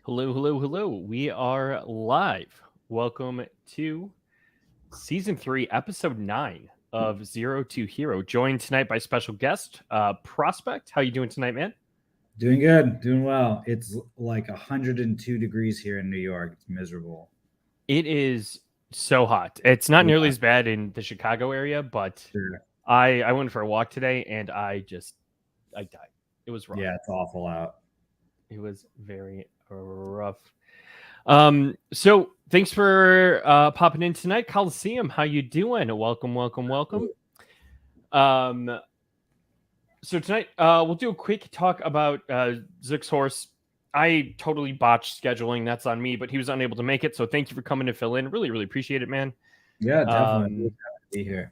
Hello, hello, hello. We are live. Welcome to season 3, episode 9 of Zero to Hero. Joined tonight by special guest, Prospect. How you doing tonight, man? Doing good, doing well. It's like 102 degrees here in New York. It's miserable. It is so hot. It's not nearly Yeah, as bad in the Chicago area, but sure. I went for a walk today and I died. It was rough. Yeah, it's awful out. It was very rough. So thanks for popping in tonight, Coliseum. How you doing? Welcome, welcome, welcome. Um, so tonight we'll do a quick talk about Zook's horse. I totally botched scheduling. That's on me, but he was unable to make it. So thank you for coming to fill in. Really, really appreciate it, man. Yeah, definitely. Um, Really happy to be here.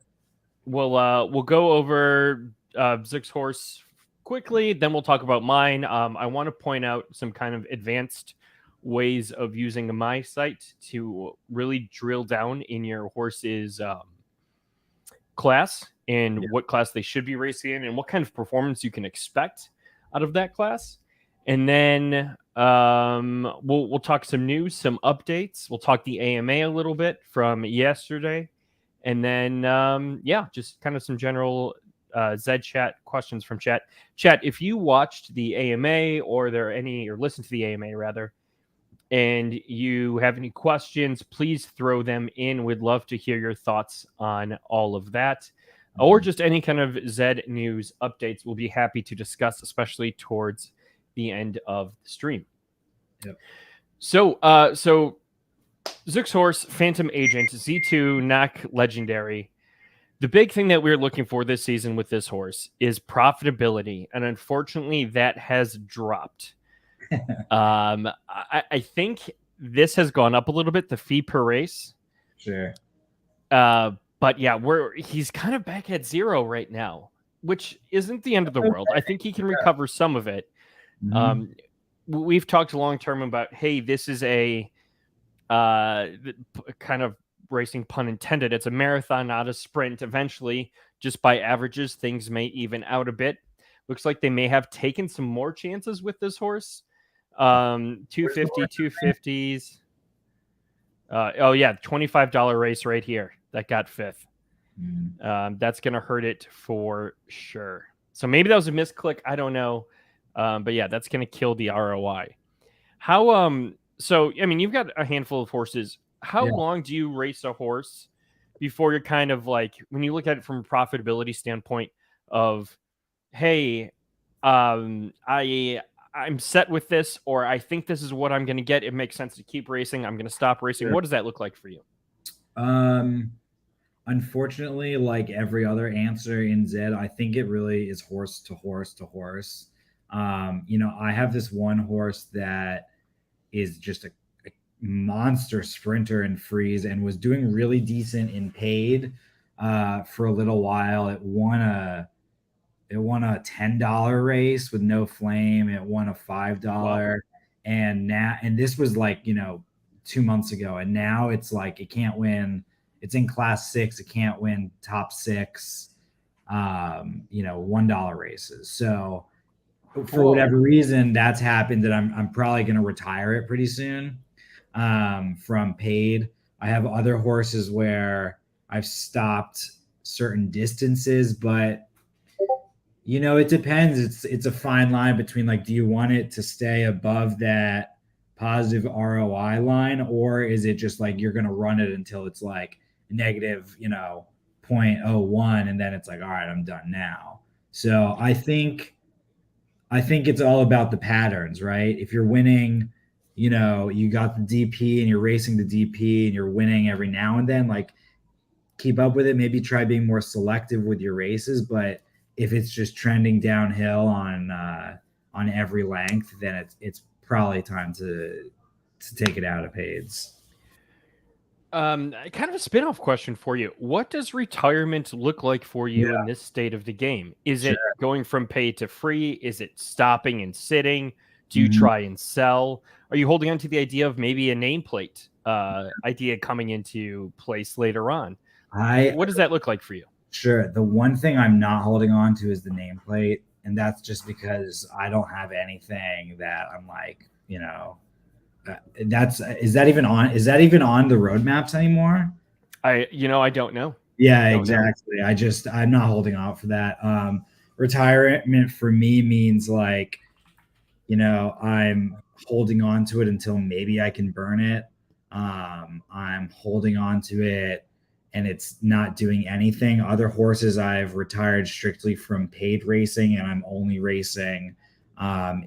we'll go over Zook's horse quickly. Then we'll talk about mine. I want to point out some kind of advanced ways of using my site to really drill down in your horse's class and Yeah. what class they should be racing in and what kind of performance you can expect out of that class. And then we'll talk some news, some updates. We'll talk the AMA a little bit from yesterday, and then just kind of some general Zed chat questions from chat. Chat, if you watched the AMA or listened to the AMA rather, and you have any questions, please throw them in. We'd love to hear your thoughts on all of that. Or just any kind of Zed news updates. We'll be happy to discuss, especially towards the end of the stream. Yep. So Zook's horse, Phantom Agent, Z2, NAC Legendary. The big thing that we're looking for this season with this horse is profitability, and unfortunately, that has dropped. I think this has gone up a little bit, the fee per race. Sure. But yeah, he's kind of back at zero right now, which isn't the end of the world. I think he can recover some of it. Mhm. We've talked long term about, hey, this is a kind of racing, pun intended. It's a marathon, not a sprint. Eventually, just by averages, things may even out a bit. Looks like they may have taken some more chances with this horse. 250, 250s. Oh yeah, $25 race right here that got fifth. That's gonna hurt it for sure. So maybe that was a misclick. I don't know, but yeah, that's gonna kill the ROI. How So I mean, you've got a handful of horses. How Yeah. long do you race a horse before you're kind of like, when you look at it from a profitability standpoint of, hey, I'm set with this, or I think this is what I'm going to get. It makes sense to keep racing. I'm going to stop racing. Sure. What does that look like for you? Um, Unfortunately, like every other answer in Zed, I think it really is horse to horse to horse. I have this one horse that is just a monster sprinter in freeze and was doing really decent in paid for a little while. It won a $10 race with no flame. It won a $5. Wow. And this was like 2 months ago, and now it's like it can't win. It's in class 6. It can't win top 6 $1 races. So for Whoa. whatever reason that's happened, that I'm probably going to retire it pretty soon from paid. I have other horses where I've stopped certain distances, but it depends. It's a fine line between, like, do you want it to stay above that positive ROI line, or is it just like you're going to run it until it's like negative 0.01, and then it's like, all right, I'm done now. So I think it's all about the patterns, right? If you're winning, you got the DP and you're racing the DP and you're winning every now and then, like, keep up with it. Maybe try being more selective with your races. But if it's just trending downhill on every length, then it's probably time to take it out of paids. Kind of a spin-off question for you. What does retirement look like for you in Yeah, this state of the game? Is sure. it going from pay to free? Is it stopping and sitting? Do you Mhm. try and sell? Are you holding on to the idea of maybe a nameplate idea coming into place later on? I What does that look like for you? Sure. The one thing I'm not holding on to is the nameplate, and that's just because I don't have anything that I'm like, Is that even on? Is that even on the roadmaps anymore? I don't know. Yeah, Don't know. exactly. I'm not holding out for that. Retirement for me means like, I'm holding on to it until maybe I can burn it. I'm holding on to it and it's not doing anything. Other horses I've retired strictly from paid racing, and I'm only racing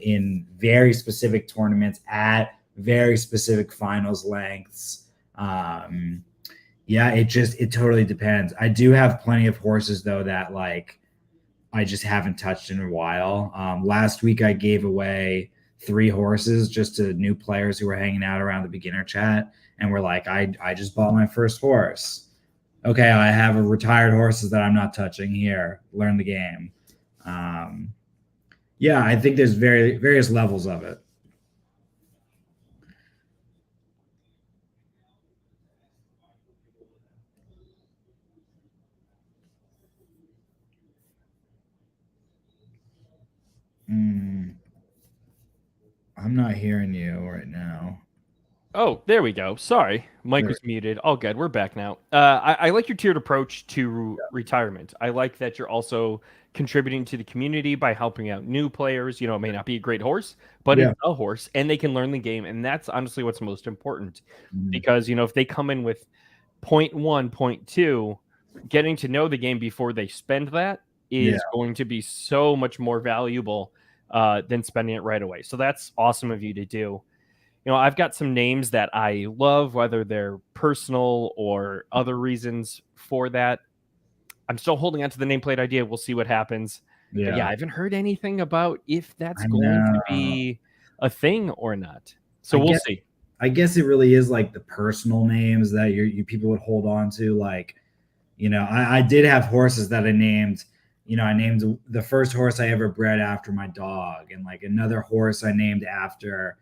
in very specific tournaments at very specific finals lengths. Yeah, it totally depends. I do have plenty of horses though that like I just haven't touched in a while. Last week I gave away 3 horses just to new players who were hanging out around the beginner chat, and were like, I just bought my first horse. Okay, I have a retired horses that I'm not touching here. Learn the game. Um, yeah, I think there's various levels of it. Mm, I'm not hearing you right now. Oh, there we go. Sorry, Mike There- was muted. All good. We're back now. I like your tiered approach to retirement. I like that you're also contributing to the community by helping out new players. It may not be a great horse, but Yeah. it's a horse, and they can learn the game, and that's honestly what's most important. Mhm. Because if they come in with point one, point two, getting to know the game before they spend that Yeah. is going to be so much more valuable than spending it right away. So that's awesome of you to do. I've got some names that I love, whether they're personal or other reasons for that. I'm still holding on to the nameplate idea. We'll see what happens. But yeah, Yeah. I haven't heard anything about if that's I going to know. be a thing or not. So I we'll guess see. I guess it really is like the personal names that you people would hold on to. Like, I did have horses that I named. I named the first horse I ever bred after my dog, and like another horse I named after,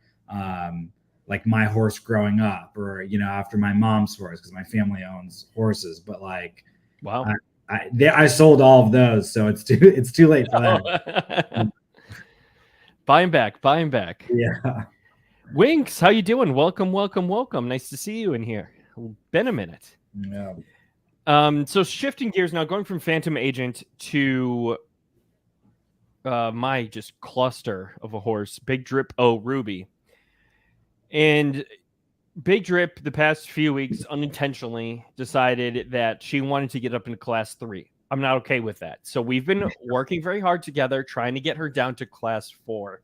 like my horse growing up, or after my mom's horse because my family owns horses. But like, Wow. I sold all of those, so it's too late for that. Buy him back. Buy him back. Yeah. Winks, how you doing? Welcome, welcome, welcome. Nice to see you in here. Been a minute. Yeah. So shifting gears now, going from Phantom Agent to my just cluster of a horse, Big Drip O Ruby. And Big Drip, the past few weeks, unintentionally decided that she wanted to get up into class 3. I'm not okay with that. So we've been working very hard together, trying to get her down to class 4.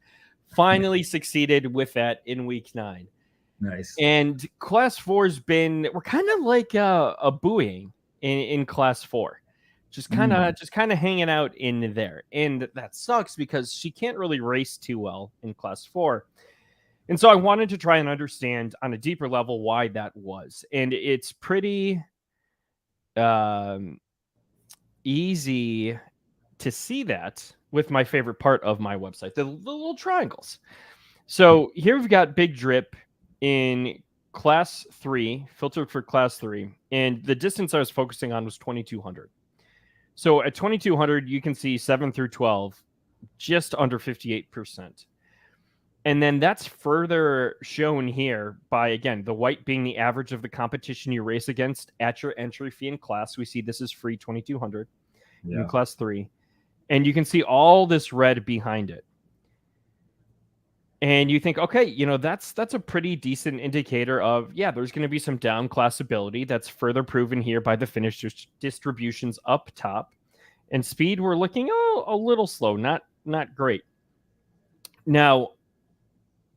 Finally succeeded with that in week 9. Nice. And class 4's been, we're kind of like a buoying in class 4. Just kind of hanging out in there. And that sucks because she can't really race too well in class 4. And so I wanted to try and understand on a deeper level why that was. And it's pretty easy to see that with my favorite part of my website, the little triangles. So here we've got Big Drip in class 3, filtered for class 3. And the distance I was focusing on was 2,200. So at 2,200, you can see 7 through 12, just under 58%. And then that's further shown here by, again, the white being the average of the competition you race against at your entry fee in class. We see this is free 2,200 in class 3. And you can see all this red behind it. And you think, okay, that's a pretty decent indicator of, yeah, there's going to be some down class ability. That's further proven here by the finish distributions up top. And speed, we're looking a little slow, not great. Now,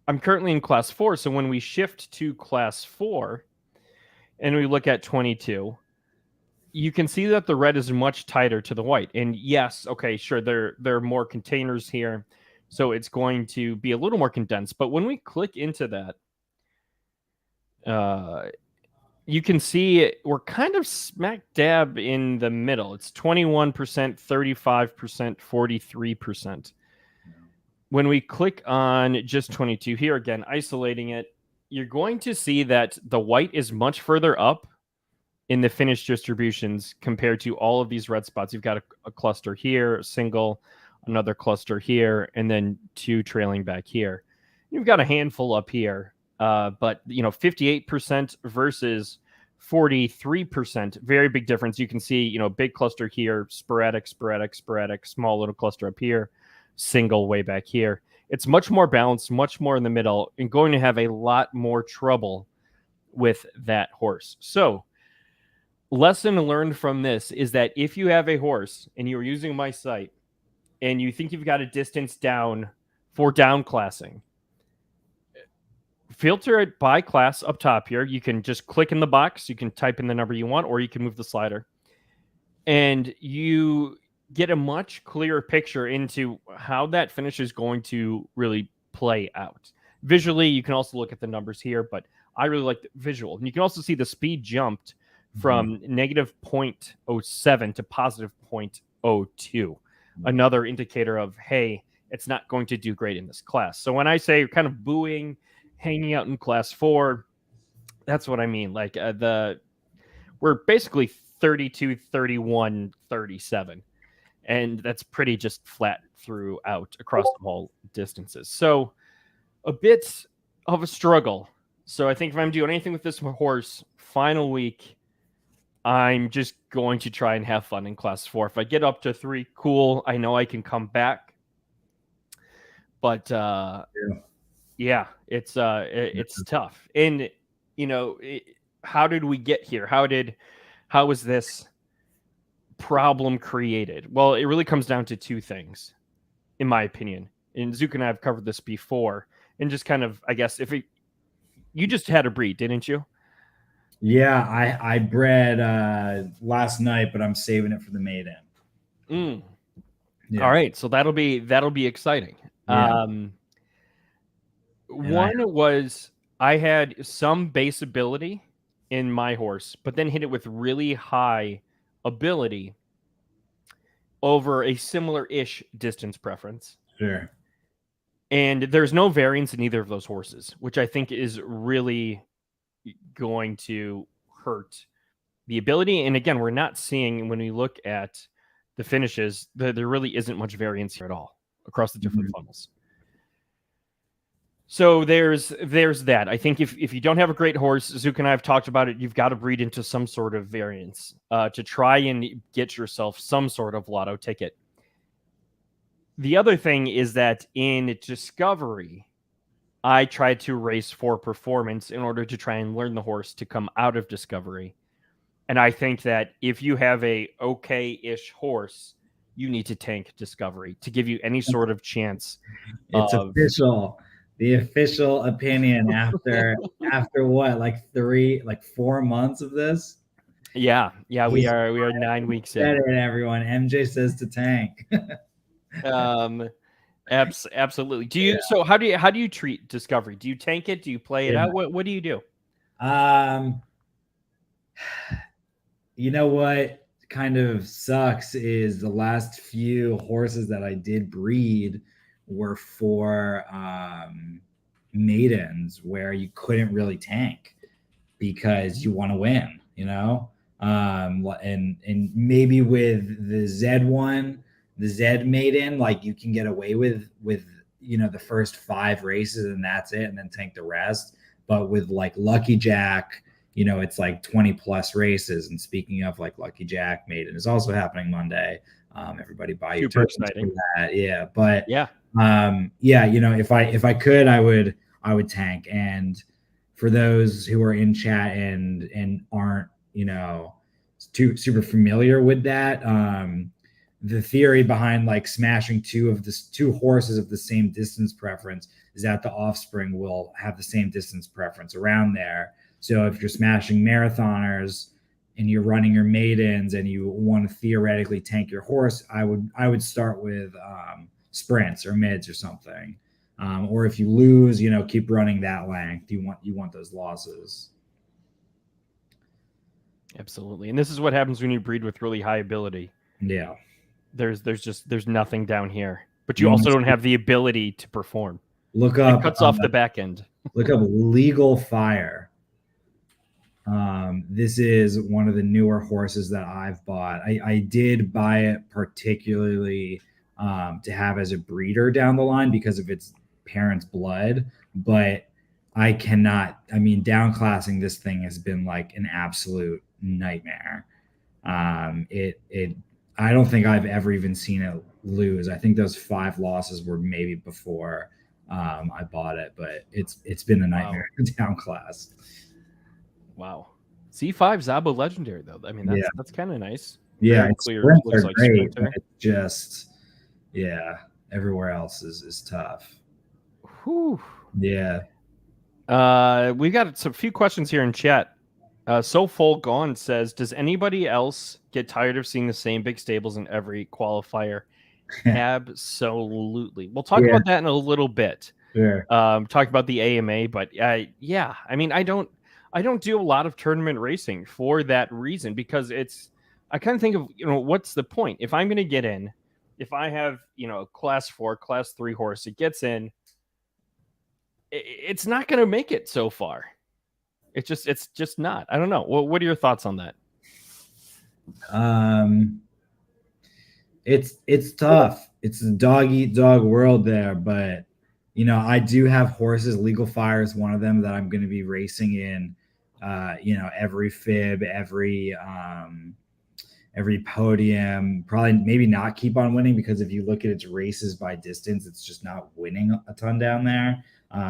I'm currently in class 4, so when we shift to class 4 and we look at 22, you can see that the red is much tighter to the white. And yes, okay, sure, there are more containers here, so it's going to be a little more condensed. But when we click into that, you can see we're kind of smack dab in the middle. It's 21%, 35%, 43%. When we click on just 22 here, again, isolating it, you're going to see that the white is much further up in the finished distributions compared to all of these red spots. You've got a cluster here, a single, another cluster here, and then 2 trailing back here. You've got a handful up here But 58% versus 43%, very big difference. You can see, big cluster here, sporadic, small little cluster up here, single way back here. It's much more balanced, much more in the middle, and going to have a lot more trouble with that horse. So, lesson learned from this is that if you have a horse and you're using my site and you think you've got a distance down for down classing, filter it by class up top here. You can just click in the box, you can type in the number you want, or you can move the slider, and you get a much clearer picture into how that finish is going to really play out. Visually, you can also look at the numbers here, but I really like the visual. And you can also see the speed jumped from negative 0.07 to positive 0.02. Another indicator of, hey, it's not going to do great in this class. So when I say kind of booing, hanging out in class 4, that's what I mean. Like we're basically 32, 31, 37. And that's pretty just flat throughout across the whole distances. So a bit of a struggle. So I think if I'm doing anything with this horse, final week, I'm just going to try and have fun in class 4. If I get up to 3, cool. I know I can come back. But yeah, it's tough. And how did we get here? How was this problem created? Well, it really comes down to 2 things, in my opinion. And Zook and I have covered this before. And just kind of, I guess, you just had a breed, didn't you? Yeah, I bred last night, but I'm saving it for the maiden. Yeah. All right, so that'll be exciting. Yeah. One was I had some base ability in my horse, but then hit it with really high ability over a similar-ish distance preference. Sure. And there's no variance in either of those horses, which I think is really going to hurt the ability. And again, we're not seeing, when we look at the finishes, there really isn't much variance here at all across the different funnels. So there's that. I think if you don't have a great horse, Zook and I have talked about it, you've got to breed into some sort of variance to try and get yourself some sort of lotto ticket. The other thing is that in Discovery, I tried to race for performance in order to try and learn the horse to come out of Discovery. And I think that if you have a okay-ish horse, you need to tank Discovery to give you any sort of chance. It's official. The official opinion after what, 4 months of this? Yeah, we are 9 weeks in. Better, everyone. MJ says to tank. Absolutely. Do you? So how do you treat Discovery? Do you tank it? Do you play it out? What do you do? You know what kind of sucks is the last few horses that I did breed were for maidens where you couldn't really tank because you want to win, and maybe with the Z1, the Z maiden, you can get away with the first 5 races and that's it, and then tank the rest. But with Lucky Jack, it's 20 plus races. And speaking of Lucky Jack maiden is also happening Monday. Everybody buy your tickets for that. Yeah. But if I could, I would tank. And for those who are in chat and aren't, too super familiar with that, the theory behind smashing 2 horses of the same distance preference is that the offspring will have the same distance preference around there. So if you're smashing marathoners and you're running your maidens and you want to theoretically tank your horse, I would start with sprints or mids or something. Or if you lose, keep running that length. You want those losses. Absolutely. And this is what happens when you breed with really high ability. Yeah. There's nothing down here, but you also don't have the ability to perform. Look up. It cuts off the back end. Look up Legal Fire. This is one of the newer horses that I've bought. I did buy it particularly to have as a breeder down the line because of its parents' blood, but I cannot. I mean, downclassing this thing has been like an absolute nightmare. It. I don't think I've ever even seen it lose. I think those 5 losses were maybe before I bought it, but it's been a nightmare Wow. to downclass. Wow. C5 Zabo legendary though. I mean, Yeah, that's kind of nice. yeah. Very Its clear. sprints are Looks like great, but sprinter. it's just yeah. Everywhere else is tough. Whew. Yeah. We got some few questions here in chat. So Full Gone says, does anybody else get tired of seeing the same big stables in every qualifier? Absolutely. We'll talk Yeah, about that in a little bit. sure. Talk about the AMA, but yeah, I mean, I don't do a lot of tournament racing for that reason, because I kind of think of, what's the point if I'm going to get in, if I have, class 4, class 3 horse, it gets in, it's not going to make it so far. It's just not. I don't know. What are your thoughts on that? It's tough. It's a dog eat dog world there, but I do have horses. Legal Fire is one of them that I'm going to be racing in. Every fib, every podium. Probably maybe not keep on winning, because if you look at its races by distance, it's just not winning a ton down there.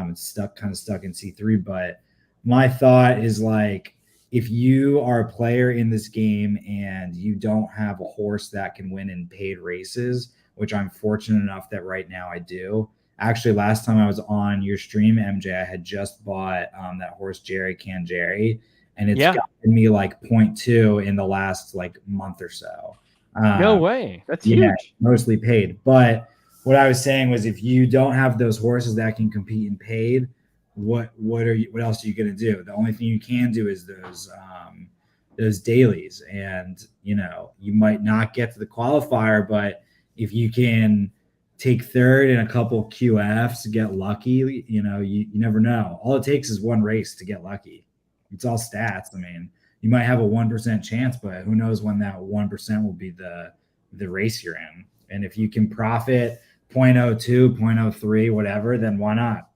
It's kind of stuck in C3. But my thought is, like, if you are a player in this game and you don't have a horse that can win in paid races, which I'm fortunate enough that right now I do. Actually, last time I was on your stream, MJ, I had just bought that horse Jerry Can Jerry, and it's gotten me like 0.2 in the last like month or so. No way. That's Yeah, huge. mostly paid. But what I was saying was, if you don't have those horses that can compete in paid, what else are you going to do? The only thing you can do is those dailies, and you might not get to the qualifier, but if you can take third in a couple QFs, get lucky, you never know. All it takes is one race to get lucky. It's all stats. I mean, you might have a 1% chance, but who knows when that 1% will be the race you're in. And if you can profit 0.02, 0.03, whatever, then why not?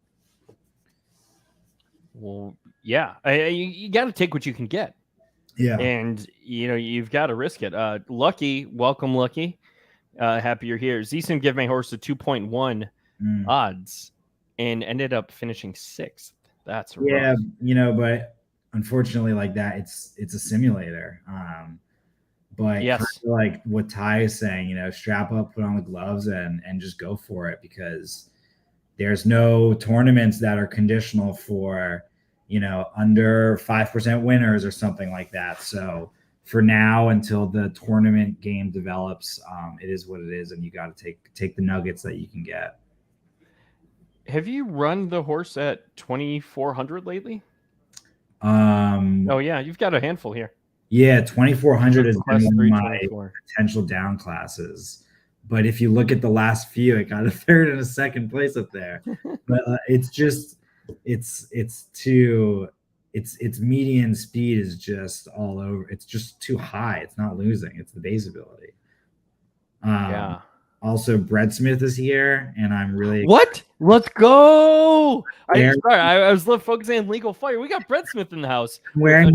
Well, yeah, you got to take what you can get. Yeah. And you've got to risk it. Lucky, welcome, Lucky. Happy you're here. Zeeson gave my horse a 2.1 odds and ended up finishing 6th. That's yeah, rough. But unfortunately, like that, it's a simulator. But yes, kind of like what Ty is saying, strap up, put on the gloves, and just go for it, because there's no tournaments that are conditional for under 5% winners or something like that. So for now, until the tournament game develops, it is what it is, and you got to take the nuggets that you can get. Have you run the horse at 2,400 lately? Oh yeah, you've got a handful here. Yeah, 2,400 has been one of my 24. potential down classes. But if you look at the last few, it got a third and a second place up there. But it's median speed is just all over. It's just too high. It's not losing. It's the base ability. Yeah. Also, Brett Smith is here, and I'm really what? Let's go! I was focusing on Legal Fire. We got Brett Smith in the house. I'm wearing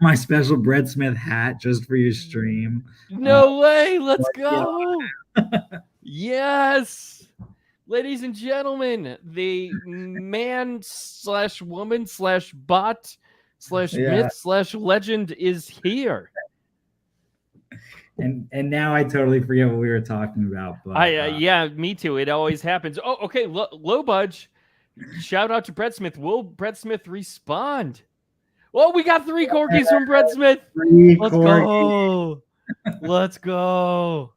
my special Brett Smith hat just for your stream. No way! Let's go! Yes, ladies and gentlemen, the man/woman/bot/myth/legend is here. And now I totally forget what we were talking about. But yeah, me too. It always happens. Oh, okay. Low budge. Shout out to Brett Smith. Will Brett Smith respond? Well, we got 3 corgis from Brett Smith. Let's go. Let's go.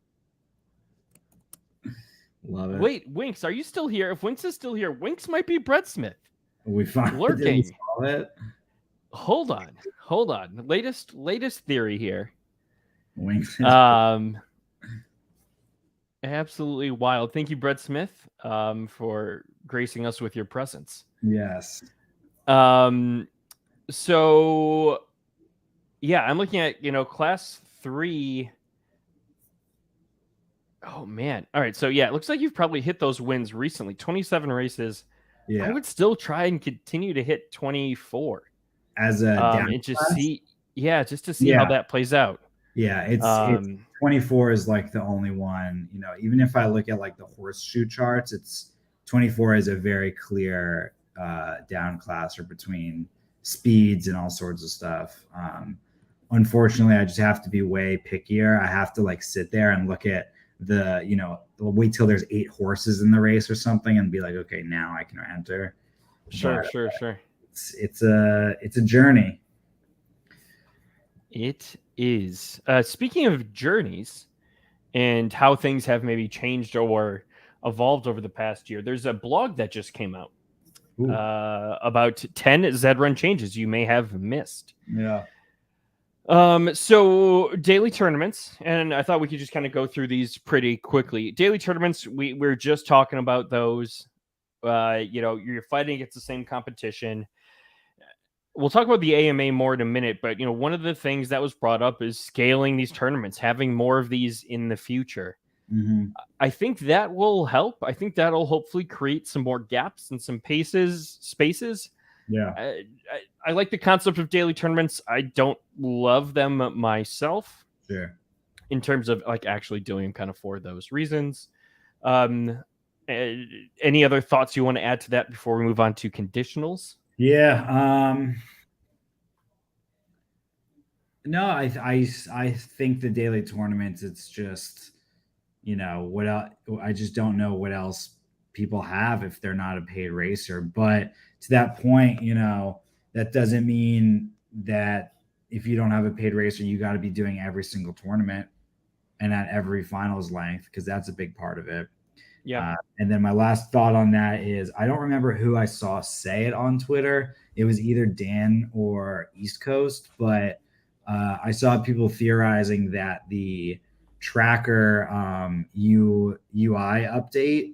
Love it. Wait, Winks, are you still here? If Winks is still here, Winks might be Brett Smith. We finally lurking. It. Hold on. Latest theory here. Winks. Absolutely wild. Thank you, Brett Smith, for gracing us with your presence. Yes. So yeah, I'm looking at, class 3. Oh man. All right. So yeah, it looks like you've probably hit those wins recently. 27 races, I Yeah, would still try and continue to hit 24. as a down And just class. see, yeah, just to see how Yeah, that plays out. yeah. It's Um, 24 is like the only one. Even if I look at like the horseshoe charts, it's 24 is a very clear down class or between speeds and all sorts of stuff. Unfortunately, I just have to be way pickier. I have to like sit there and look at wait till there's 8 horses in the race or something and be like, okay, now I can enter. sure, But sure, sure. it's a journey. It is. Speaking of journeys and how things have maybe changed or evolved over the past year, there's a blog that just came out Ooh, about 10 Zed Run changes you may have missed. yeah. So daily tournaments, and I thought we could just kind of go through these pretty quickly. Daily tournaments, we're just talking about those. You're fighting against the same competition. We'll talk about the AMA more in a minute, but one of the things that was brought up is scaling these tournaments, having more of these in the future. Hmm. I think that will help. I think that'll hopefully create some more gaps and some spaces. Yeah. I like the concept of daily tournaments. I don't love them myself Sure. in terms of like actually doing them kind of for those reasons. Um, any other thoughts you want to add to that before we move on to conditionals? Yeah. No, I think the daily tournaments, it's just, what else. I just don't know what else people have if they're not a paid racer. But to that point, that doesn't mean that if you don't have a paid racer, you got to be doing every single tournament and at every finals length, because that's a big part of it. Yeah. And then my last thought on that is I don't remember who I saw say it on Twitter. It was either Dan or East Coast, but I saw people theorizing that the tracker UI update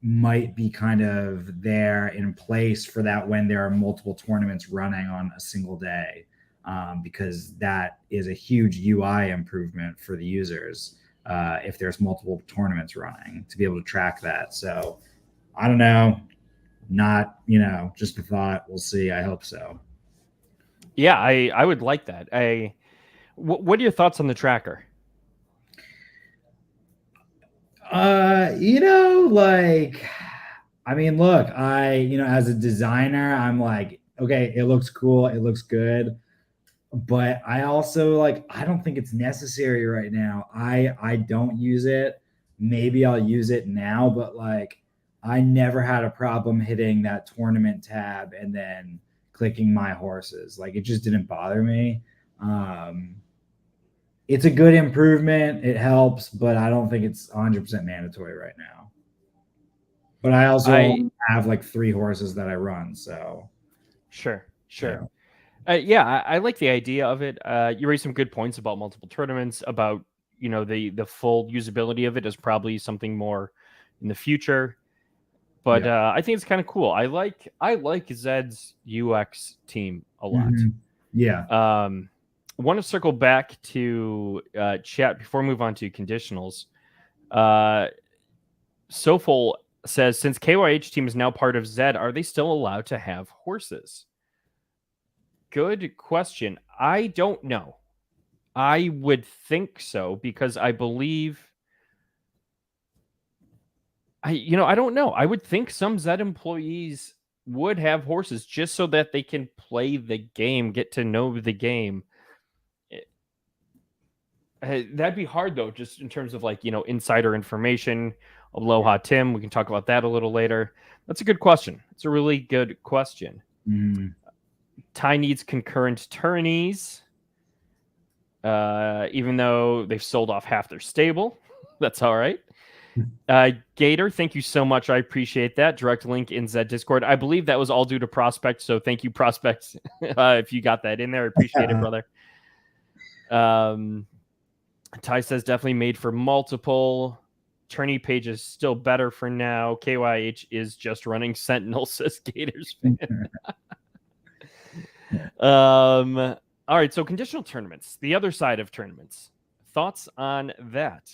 might be kind of there in place for that when there are multiple tournaments running on a single day, because that is a huge UI improvement for the users if there's multiple tournaments running to be able to track that. So I don't know, not just a thought. We'll see. I hope so. Yeah, I would like that. What are your thoughts on the tracker? Like, I mean, look, as a designer, I'm like, okay, it looks cool, it looks good, but I also like, I don't think it's necessary right now. I don't use it. Maybe I'll use it now, but like, I never had a problem hitting that tournament tab and then clicking my horses. Like, it just didn't bother me. Um, it's a good improvement. It helps, but I don't think it's 100% mandatory right now. But I also I only have like 3 horses that I run, so Sure, yeah. sure. Yeah, I like the idea of it. You raised some good points about multiple tournaments, about the full usability of it is probably something more in the future. But Yeah. I think it's kind of cool. I like Zed's UX team a lot. Mhm. Yeah. Want to circle back to chat before we move on to conditionals. Uh, Sofol says, since KYH team is now part of Zed, are they still allowed to have horses? Good question. I don't know. I would think so because I believe I don't know. I would think some Zed employees would have horses just so that they can play the game, get to know the game. That'd be hard though, just in terms of like, insider information. Aloha Tim, we can talk about that a little later. That's a good question. It's a really good question. Mhm. Ty needs concurrent tourneys. Even though they've sold off half their stable. That's all right. Gator, thank you so much. I appreciate that. Direct link in Zed Discord. I believe that was all due to Prospect, so thank you, Prospect, if you got that in there. I appreciate it, brother. Ty says definitely made for multiple. Tourney page is still better for now. KYH is just running Sentinel, says Gators fan. All right, so conditional tournaments, the other side of tournaments. Thoughts on that?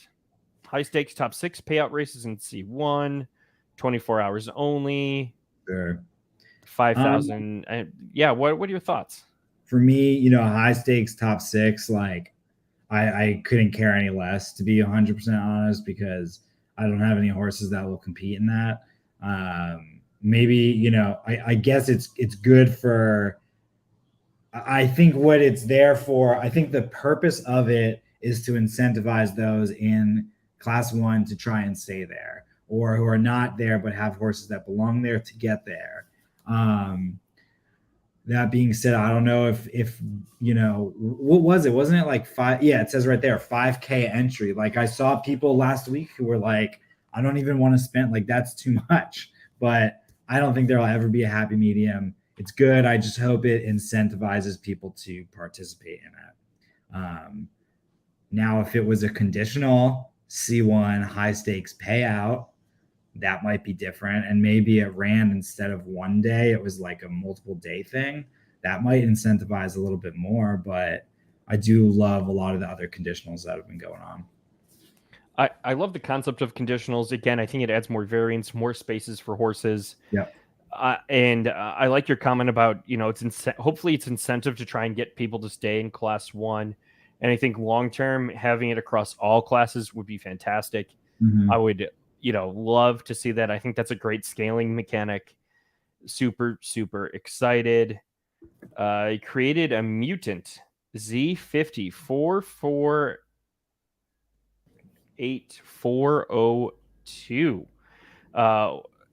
High stakes top 6 payout races in C1, 24 hours only. Sure. 5,000. Yeah, what are your thoughts? For me, high stakes top six, like I couldn't care any less, to be 100% honest, because I don't have any horses that will compete in that. Maybe, I guess it's good for, I think what it's there for, I think the purpose of it is to incentivize those in class one to try and stay there, or who are not there but have horses that belong there to get there. Um, that being said, I don't know if what was it? Wasn't it like five? Yeah, it says right there 5K entry. Like I saw people last week who were like, I don't even want to spend, like that's too much. But I don't think there'll ever be a happy medium. It's good. I just hope it incentivizes people to participate in it. Now, if it was a conditional C1 high stakes payout, that might be different. And maybe it ran, instead of one day, it was like a multiple day thing. That might incentivize a little bit more. But I do love a lot of the other conditionals that have been going on. I love the concept of conditionals. Again, I think it adds more variance, more spaces for horses. Yeah. And I like your comment about, hopefully it's incentive to try and get people to stay in class one. And I think long term, having it across all classes would be fantastic. Mm-hmm. I would, love to see that. I think that's a great scaling mechanic. Super, super excited. Created a mutant Z50 448,402.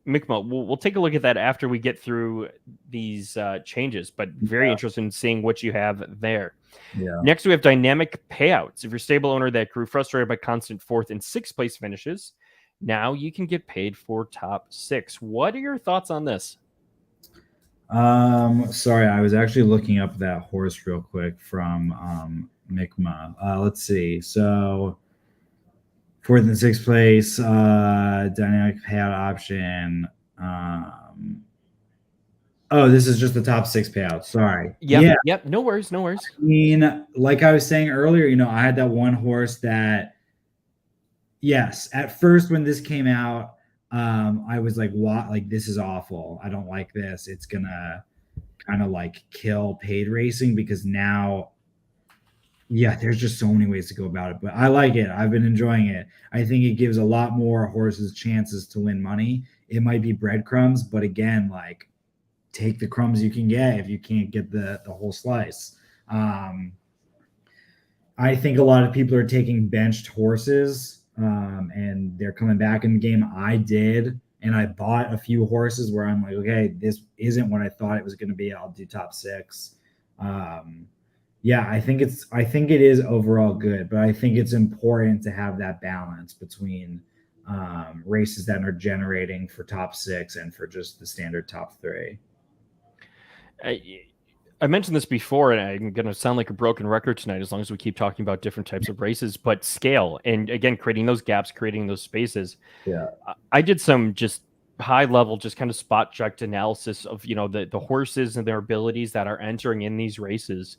Mikmo, we'll take a look at that after we get through these changes, but very interested in seeing what you have there. Yeah. Next, we have dynamic payouts. If you're a stable owner that grew frustrated by constant 4th and 6th place finishes, now you can get paid for top 6. What are your thoughts on this? Sorry, I was actually looking up that horse real quick from Mikma. Let's see. So 4th and 6th place, dynamic payout option. This is just the top 6 payouts. Sorry. Yep. No worries. I mean, like I was saying earlier, I had that one horse that, yes, at first when this came out, I was like, what? Like, this is awful. I don't like this. It's gonna kind of like kill paid racing, because now, yeah, there's just so many ways to go about it. But I like it. I've been enjoying it. I think it gives a lot more horses chances to win money. It might be breadcrumbs, but again, like, take the crumbs you can get if you can't get the whole slice. I think a lot of people are taking benched horses, and they're coming back in the game. I did, and I bought a few horses where I'm like, okay, this isn't what I thought it was going to be. I'll do top 6. Yeah, I think it is overall good, but I think it's important to have that balance between races that are generating for top 6 and for just the standard top 3. I mentioned this before, and I'm going to sound like a broken record tonight as long as we keep talking about different types of races, but scale, and again, creating those gaps, creating those spaces. Yeah. I did some just high level, just kind of spot checked analysis of, the horses and their abilities that are entering in these races.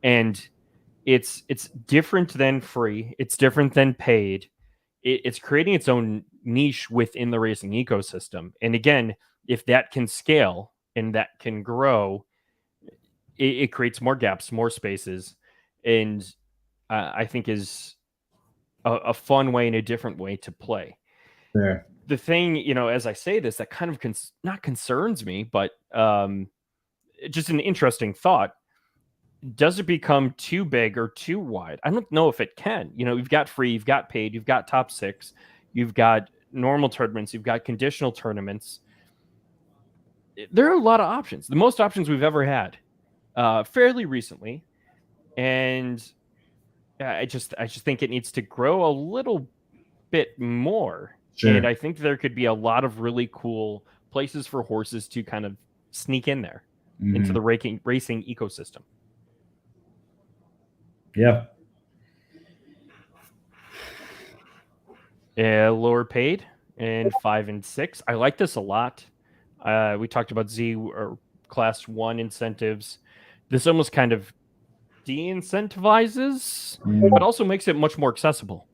And it's different than free. It's different than paid. It's creating its own niche within the racing ecosystem. And again, if that can scale and that can grow, it creates more gaps, more spaces, and I think is a fun way and a different way to play. Fair. The thing, as I say this, that kind of not concerns me, but just an interesting thought. Does it become too big or too wide? I don't know if it can. You've got free, you've got paid, you've got top 6, you've got normal tournaments, you've got conditional tournaments. There are a lot of options. The most options we've ever had. Fairly recently, and I just think it needs to grow a little bit more. Sure. And I think there could be a lot of really cool places for horses to kind of sneak in there into the racing ecosystem. Yeah. Lower paid and 5 and 6. I like this a lot. We talked about Z or class 1 incentives. This almost kind of de-incentivizes, but also makes it much more accessible.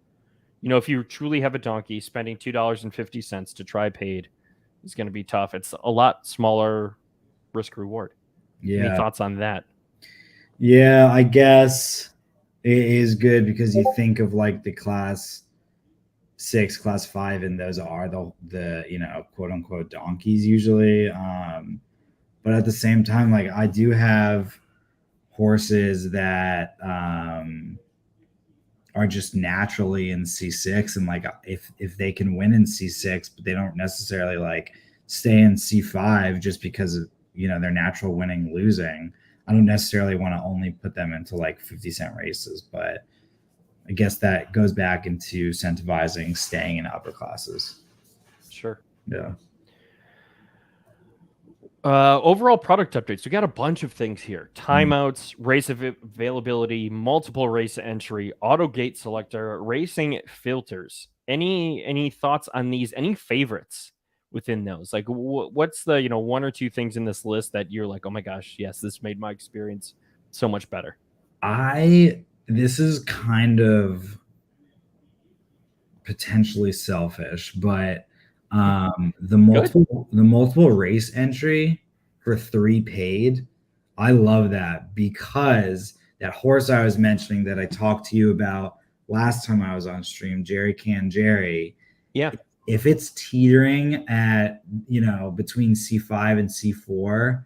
If you truly have a donkey, spending $2.50 to try paid is going to be tough. It's a lot smaller risk reward. Any Yeah. thoughts on that? Yeah, I guess it is good because you think of like the class 6, class 5, and those are the quote unquote donkeys usually. But at the same time, like I do have horses that are just naturally in C6, and like if they can win in C6, but they don't necessarily like stay in C5 just because of their natural winning losing. I don't necessarily want to only put them into like 50-cent races, but I guess that goes back into incentivizing staying in upper classes. Sure. Yeah. Overall product updates. We got a bunch of things here: timeouts, race availability, multiple race entry, auto gate selector, racing filters. Any thoughts on these? Any favorites within those? Like, what's the one or two things in this list that you're like, oh my gosh, yes, this made my experience so much better? This is kind of potentially selfish, but Good. the multiple race entry for 3 paid, I love that because that horse I was mentioning that I talked to you about last time I was on stream, Jerry Can Jerry, Yeah. if it's teetering at between C5 and C4,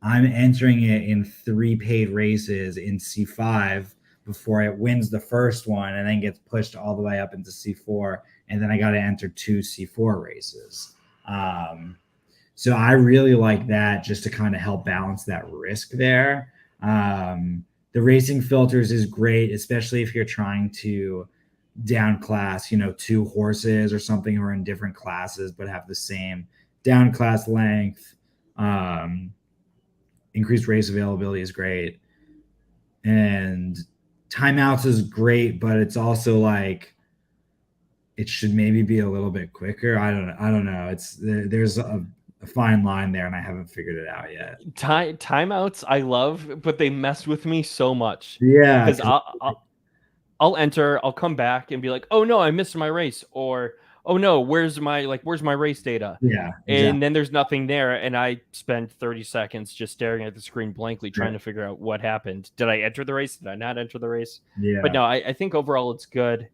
I'm entering it in 3 paid races in C5 before it wins the first one and then gets pushed all the way up into C4. And then I got to enter 2 C4 races. So I really like that just to kind of help balance that risk there. The racing filters is great, especially if you're trying to down class, 2 horses or something who are in different classes but have the same down class length. Increased race availability is great, and timeouts is great, but it's also like it should maybe be a little bit quicker. I don't know. There's a fine line there, and I haven't figured it out yet. Timeouts I love, but they mess with me so much Yeah, because I'll enter, I'll come back and be like, oh no, I missed my race, or oh no, where's my race data? yeah, And exactly. then there's nothing there, and I spend 30 seconds just staring at the screen blankly, Yeah, trying to figure out what happened. Did I enter the race? Did I not enter the race? But yeah, no, I think overall it's good.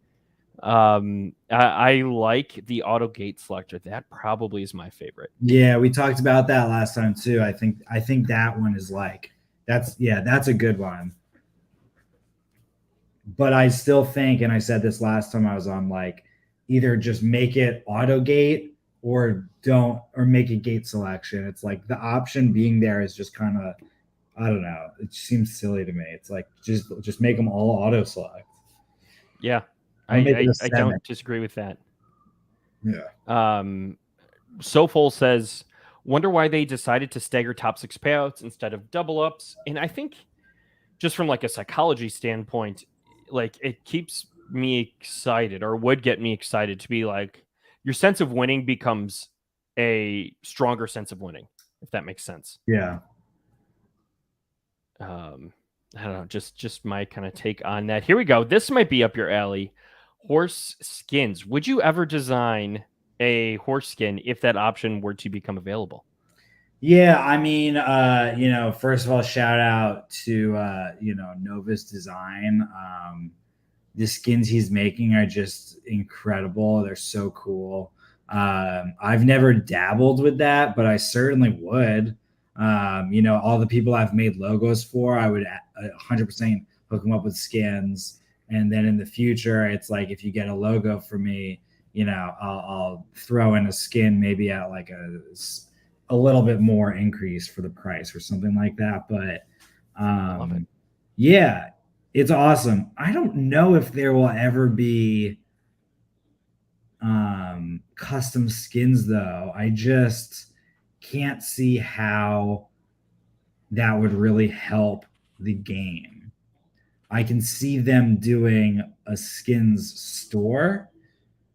I like the auto gate selector. That probably is my favorite. yeah. We talked about that last time too. I think that one is like that's a good one. But I still think, and I said this last time I was on, like either just make it auto gate or don't, or make a gate selection. It's like the option being there is just kind of, I don't know. It seems silly to me. It's like just make them all auto select. Yeah, I'll make it a I 7. don't disagree with that. Yeah. Sofol says, wonder why they decided to stagger top 6 payouts instead of double ups. And I think just from like a psychology standpoint, like it keeps me excited, or would get me excited, to be like your sense of winning becomes a stronger sense of winning, if that makes sense. Yeah. I don't know, just my kind of take on that. Here we go. This might be up your alley. Horse skins. Would you ever design a horse skin if that option were to become available? Yeah, I mean, first of all, shout out to Novus Design. The skins he's making are just incredible. They're so cool. I've never dabbled with that, but I certainly would. All the people I've made logos for, I would 100% hook them up with skins. And then in the future, it's like if you get a logo for me, I'll throw in a skin maybe at like a little bit more increase for the price or something like that. But I love it. yeah, it's awesome. I don't know if there will ever be custom skins though. I just can't see how that would really help the game. I can see them doing a skins store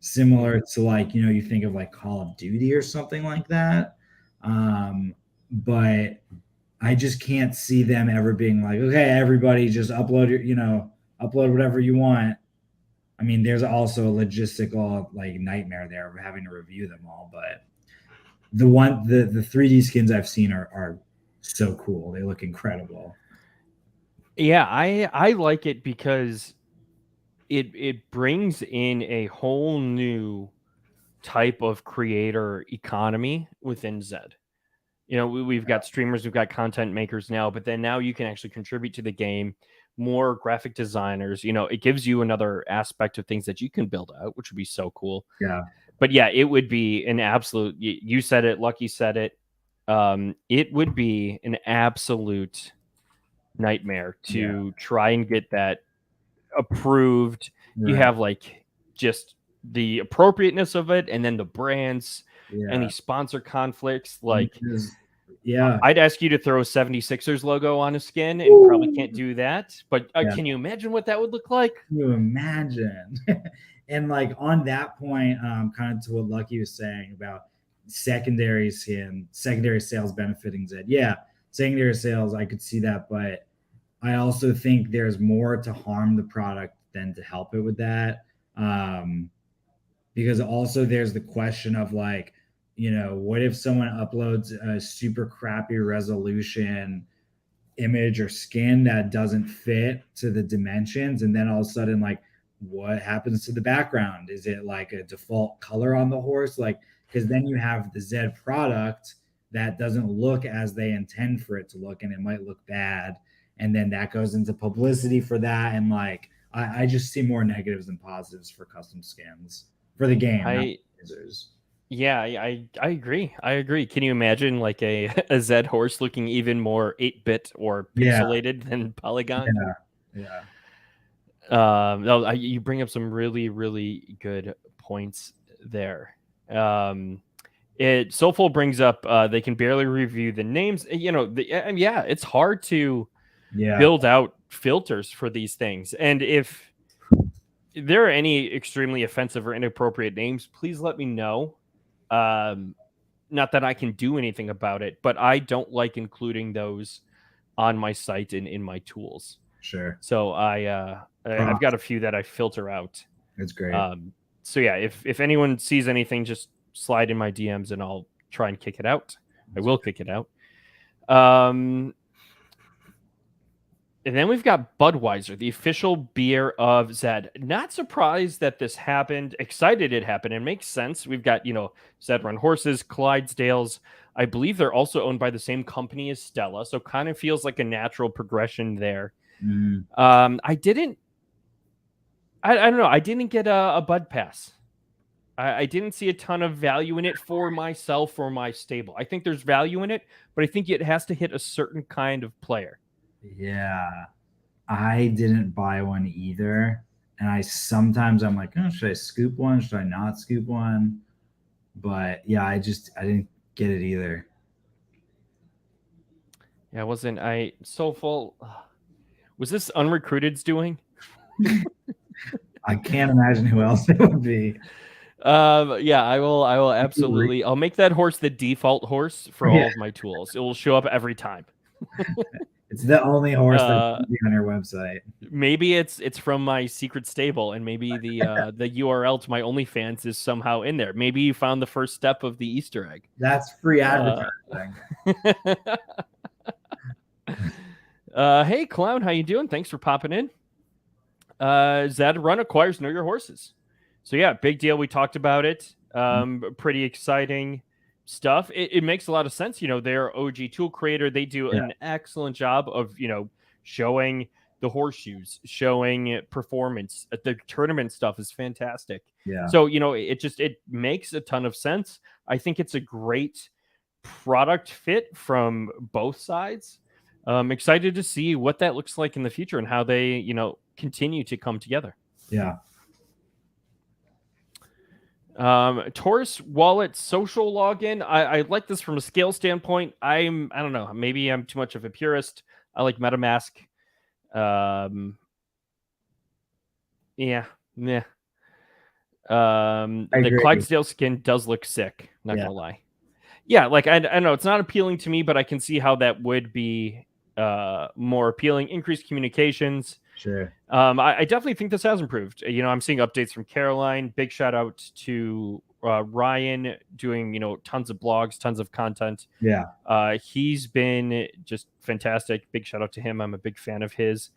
similar to like, you think of like Call of Duty or something like that. But I just can't see them ever being like, okay, everybody just upload upload whatever you want. I mean, there's also a logistical like nightmare there of having to review them all, but the 3D skins I've seen are so cool. They look incredible. Yeah, I like it because it brings in a whole new type of creator economy within Zed. You know, we've got streamers, we've got content makers now, but then now you can actually contribute to the game. More graphic designers, you know, it gives you another aspect of things that you can build out, which would be so cool. Yeah. But yeah, it would be an absolute. You said it, Lucky said it. It would be an absolute nightmare to try and get that approved. Right. You have like just the appropriateness of it, and then the brands, any sponsor conflicts. Like, yeah, I'd ask you to throw a 76ers logo on a skin, and probably can't do that. But can you imagine what that would look like? Can you imagine? And like on that point, kind of to what Lucky was saying about secondary sales benefiting Zed. Yeah, secondary sales, I could see that, but I also think there's more to harm the product than to help it with that. Because also there's the question of like, you know, what if someone uploads a super crappy resolution image or skin that doesn't fit to the dimensions, and then all of a sudden, like, what happens to the background? Is it like a default color on the horse? Like, because then you have the Zed product that doesn't look as they intend for it to look, and it might look bad, and then that goes into publicity for that, and like I just see more negatives than positives for custom skins for the game, not users. Yeah, I agree. I agree. Can you imagine like a Zed horse looking even more 8-bit or pixelated than Polygon? Yeah. No, you bring up some really, really good points there. Soulful brings up they can barely review the names. You know, it's hard to build out filters for these things. And if there are any extremely offensive or inappropriate names, please let me know. Not that I can do anything about it, but I don't like including those on my site and in my tools. Sure. So I've got a few that I filter out. That's great. So yeah, if anyone sees anything, just slide in my DMs and I'll try and kick it out. I will kick it out. And then we've got Budweiser, the official beer of Zed. Not surprised that this happened. Excited it happened. It makes sense. We've got, Zed Run Horses, Clydesdales. I believe they're also owned by the same company as Stella. So kind of feels like a natural progression there. I don't know. I didn't get a Bud Pass. I didn't see a ton of value in it for myself or my stable. I think there's value in it, but I think it has to hit a certain kind of player. Yeah, I didn't buy one either. And I'm like, oh, should I scoop one? Should I not scoop one? But yeah, I didn't get it either. Yeah, Soulful. Was this Unrecruited's doing? I can't imagine who else it would be. Yeah, I will absolutely. I'll make that horse the default horse for all of my tools. It will show up every time. It's the only horse that's on your website. Maybe it's from my secret stable, and maybe the URL to my OnlyFans is somehow in there. Maybe you found the first step of the Easter egg. That's free advertising. Hey, Clown, how you doing? Thanks for popping in. Zed Run acquires Know Your Horses. So yeah, big deal. We talked about it. Pretty exciting stuff. It makes a lot of sense. They're OG tool creator. They do an excellent job of, showing the horseshoes, showing performance. The tournament stuff is fantastic. Yeah. So, it makes a ton of sense. I think it's a great product fit from both sides. I'm excited to see what that looks like in the future and how they, continue to come together. Yeah. Taurus Wallet social login. I like this from a scale standpoint. I don't know. Maybe I'm too much of a purist. I like MetaMask. Yeah. The Clydesdale skin does look sick. Not gonna lie. Yeah, like I know it's not appealing to me, but I can see how that would be more appealing. Increased communications. Sure. I definitely think this has improved. I'm seeing updates from Caroline. Big shout out to Ryan doing, tons of blogs, tons of content. Yeah. He's been just fantastic. Big shout out to him. I'm a big fan of his.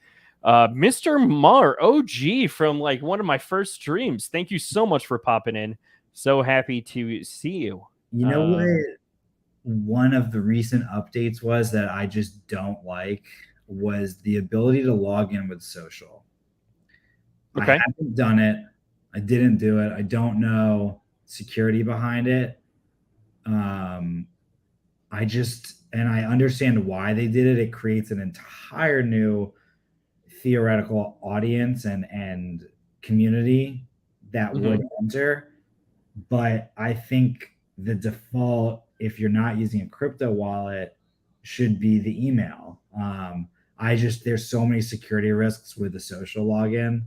Mr. Mar, OG from like one of my first streams. Thank you so much for popping in. So happy to see you. You know what? One of the recent updates was that I just don't like was the ability to log in with social. Okay. I haven't done it. I didn't do it. I don't know security behind it. I just, and I understand why they did it. It creates an entire new theoretical audience and community that would enter. But I think the default, if you're not using a crypto wallet, should be the email. There's so many security risks with the social login,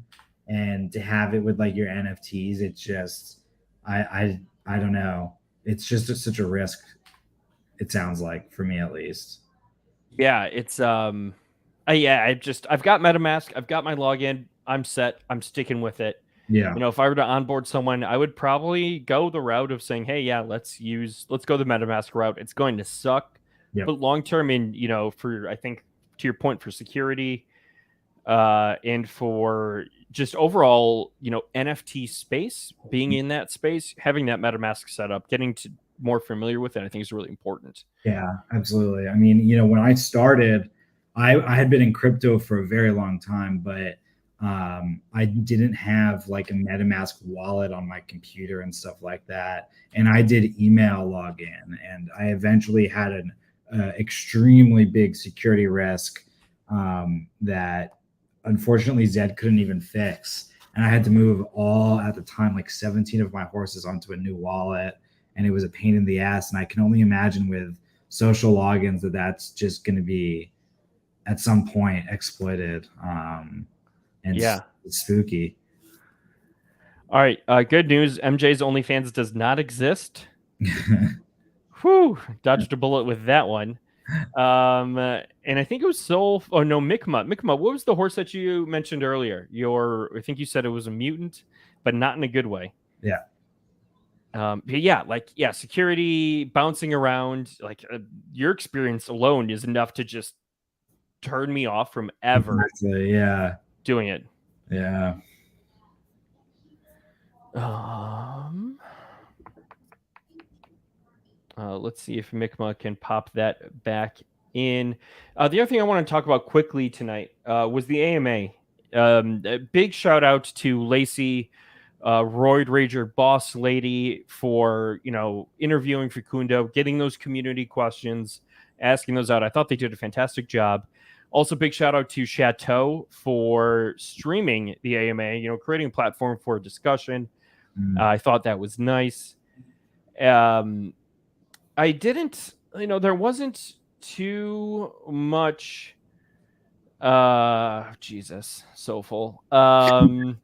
and to have it with like your NFTs, it's just, I don't know. It's just such a risk. It sounds like, for me at least. Yeah, it's I've got MetaMask, I've got my login, I'm set, I'm sticking with it. Yeah. If I were to onboard someone, I would probably go the route of saying, hey, yeah, let's go the MetaMask route. It's going to suck, Yep. but long term, for, I think, to your point, for security, and for just overall, NFT space, being in that space, having that MetaMask set up, getting to more familiar with it, I think is really important. Yeah, absolutely. I mean, when I started, I had been in crypto for a very long time, but I didn't have like a MetaMask wallet on my computer and stuff like that. And I did email login, and I eventually had an extremely big security risk that unfortunately Zed couldn't even fix. And I had to move all, at the time, like 17 of my horses onto a new wallet. And it was a pain in the ass. And I can only imagine with social logins that's just going to be at some point exploited. And Yeah. it's spooky. All right. Good news. MJ's OnlyFans does not exist. Whew. Dodged a bullet with that one. And I think it was Soul. Oh no, Mikma. Mikma, what was the horse that you mentioned earlier? I think you said it was a mutant, but not in a good way. Yeah. Security, bouncing around, your experience alone is enough to just turn me off from ever doing it. Yeah. Let's see if Mikma can pop that back in. The other thing I want to talk about quickly tonight was the AMA. A big shout out to Lacey, Roid Rager Boss Lady, for interviewing Facundo, getting those community questions, asking those out. I thought they did a fantastic job. Also, big shout out to Chateau for streaming the AMA, creating a platform for discussion. I thought that was nice. I didn't, there wasn't too much. Jesus, so full. And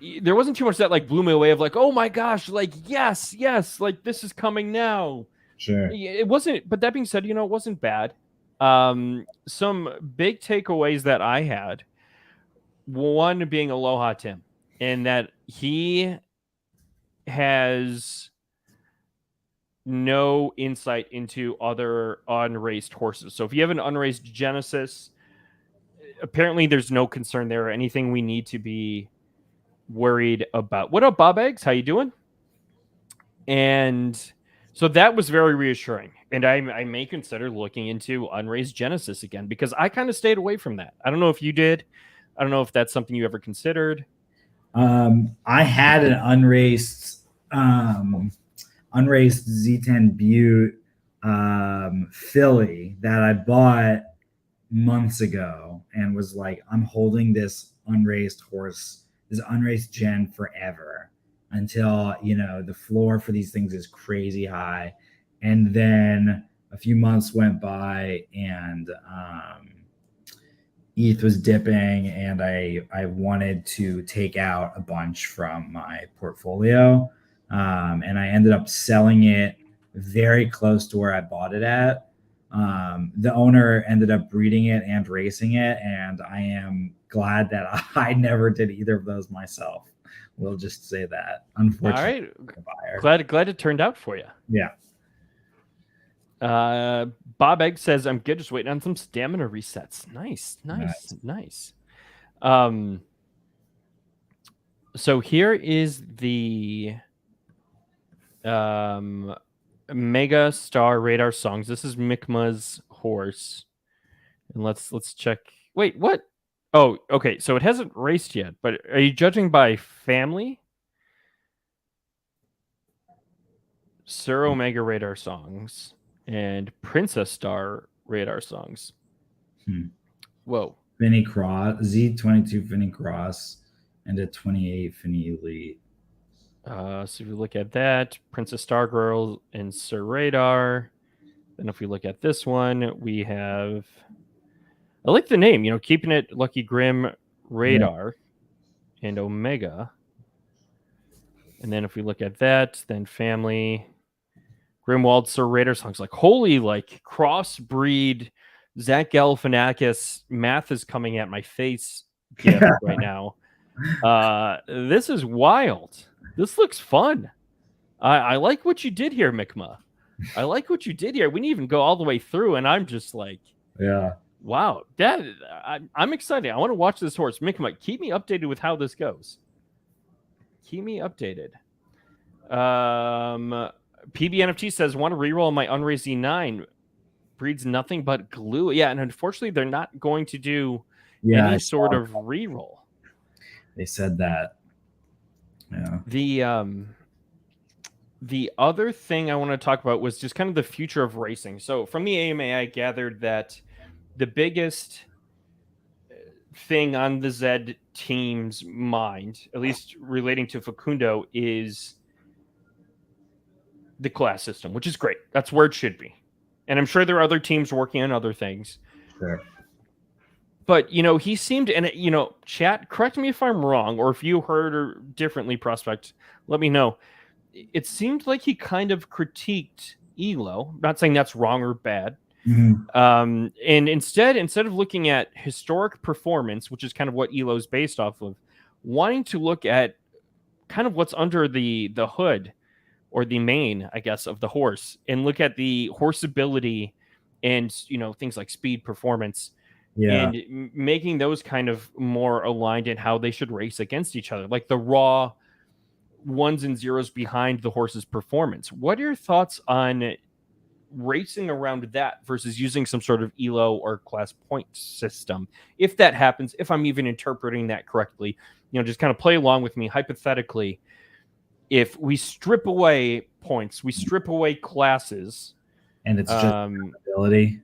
there wasn't too much that blew me away of oh my gosh, yes, this is coming now. Sure. It wasn't, but that being said, it wasn't bad. Some big takeaways that I had, one being Aloha Tim, and that he has no insight into other unraced horses. So if you have an unraced Genesis, apparently there's no concern there or anything we need to be worried about. What up, Bob Eggs? How you doing? And so that was very reassuring. And I may consider looking into unraised Genesis again, because I kind of stayed away from that. I don't know if you did. I don't know if that's something you ever considered. I had an unraced Z10 Butte filly that I bought months ago and was like, I'm holding this unraced horse, this unraced gen forever until the floor for these things is crazy high. And then a few months went by and ETH was dipping, and I wanted to take out a bunch from my portfolio, and I ended up selling it very close to where I bought it at. The owner ended up breeding it and racing it, and I am glad that I never did either of those myself. We'll just say that. All Unfortunately, right. Glad it turned out for you. Yeah. Bob Egg says, I'm good, just waiting on some stamina resets. Nice. So here is the Mega Star Radar songs. This is Mikma's horse. And let's check. Wait, what? Oh, okay. So it hasn't raced yet, but are you judging by family? Sir Omega Radar songs and Princess Star Radar songs. Whoa. Finny Cross, Z22 Finny Cross, and a 28 Finny Elite. So if we look at that, Princess Stargirl and Sir Radar. Then if we look at this one, we have, I like the name, keeping it Lucky Grim Radar and Omega. And then if we look at that, then family, Grimwald, Sir Radar songs. Like, holy, like, crossbreed Zach Galifianakis math is coming at my face right now. This is wild. This looks fun. I like what you did here, Mikma. I like what you did here. We didn't even go all the way through, and I'm just like, wow, I'm excited. I want to watch this horse. Mikma, keep me updated with how this goes. Keep me updated. PBNFT says, want to reroll my Unraised Z9. Breeds nothing but glue. Yeah, and unfortunately, they're not going to do any sort of reroll. They said that. Yeah. The other thing I want to talk about was just kind of the future of racing. So from the AMA, I gathered that the biggest thing on the Zed team's mind, at least relating to Facundo, is the class system, which is great. That's where it should be. And I'm sure there are other teams working on other things. Sure. But, he seemed, and, chat, correct me if I'm wrong, or if you heard or differently, Prospect, let me know. It seemed like he kind of critiqued Elo. I'm not saying that's wrong or bad. And instead of looking at historic performance, which is kind of what Elo's based off of, wanting to look at kind of what's under the hood or the mane, I guess, of the horse, and look at the horse ability and, things like speed, performance, and making those kind of more aligned in how they should race against each other, like the raw ones and zeros behind the horse's performance. What are your thoughts on racing around that versus using some sort of Elo or class point system? If that happens, if I'm even interpreting that correctly, just kind of play along with me hypothetically. If we strip away points, we strip away classes, and it's just ability.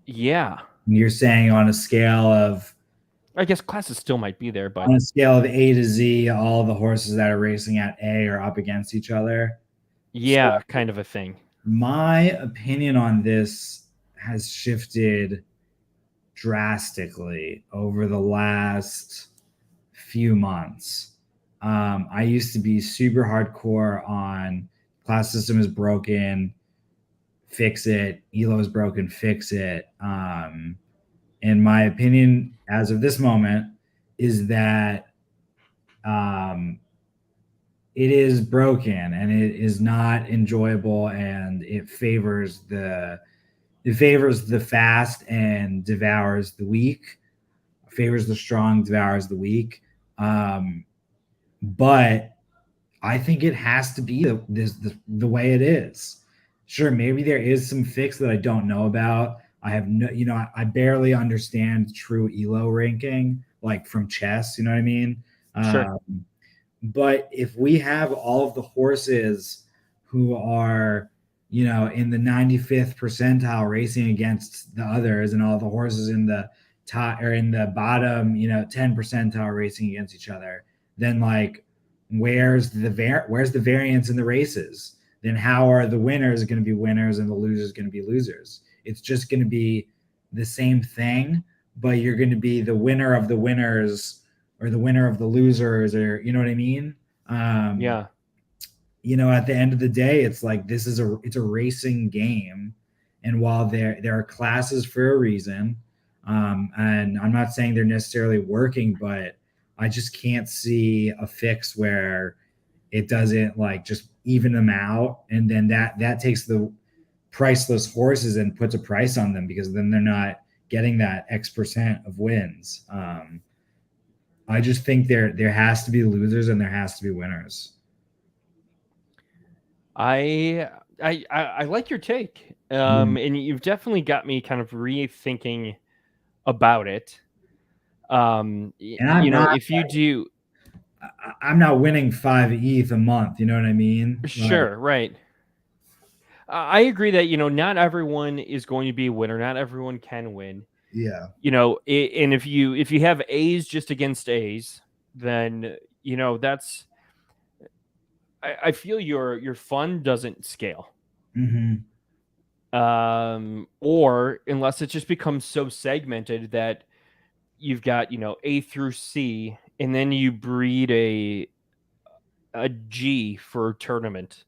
Yeah. You're saying on a scale of, I guess classes still might be there, but on a scale of A to Z, all the horses that are racing at A are up against each other. Yeah, so, kind of a thing. My opinion on this has shifted drastically over the last few months. I used to be super hardcore on class system is broken, fix it. Elo is broken, fix it. In my opinion, as of this moment, is that it is broken and it is not enjoyable, and it favors the fast and devours the weak, favors the strong, devours the weak. But I think it has to be the way it is. Sure, maybe there is some fix that I don't know about. I have no, I barely understand true Elo ranking, like from chess, you know what I mean? Sure. But if we have all of the horses who are, in the 95th percentile racing against the others, and all the horses in the top or in the bottom, 10 percentile racing against each other, then like, where's the variance in the races? Then how are the winners going to be winners and the losers going to be losers? It's just going to be the same thing, but you're going to be the winner of the winners or the winner of the losers, or you know what I mean? Yeah. At the end of the day, it's like it's a racing game, and while there are classes for a reason, And I'm not saying they're necessarily working, but I just can't see a fix where it doesn't like just even them out, and then that takes the priceless horses and puts a price on them, because then they're not getting that X% of wins. I just think there has to be losers and there has to be winners. I like your take, and you've definitely got me kind of rethinking about it. And I'm not If you do, I'm not winning 5 ETH a month. You know what I mean? Like, sure, right. I agree that not everyone is going to be a winner. Not everyone can win. yeah. And if you have A's just against A's, then that's. I feel your fun doesn't scale. Mm-hmm. Or unless it just becomes so segmented that you've got A through C, and then you breed a G for tournament.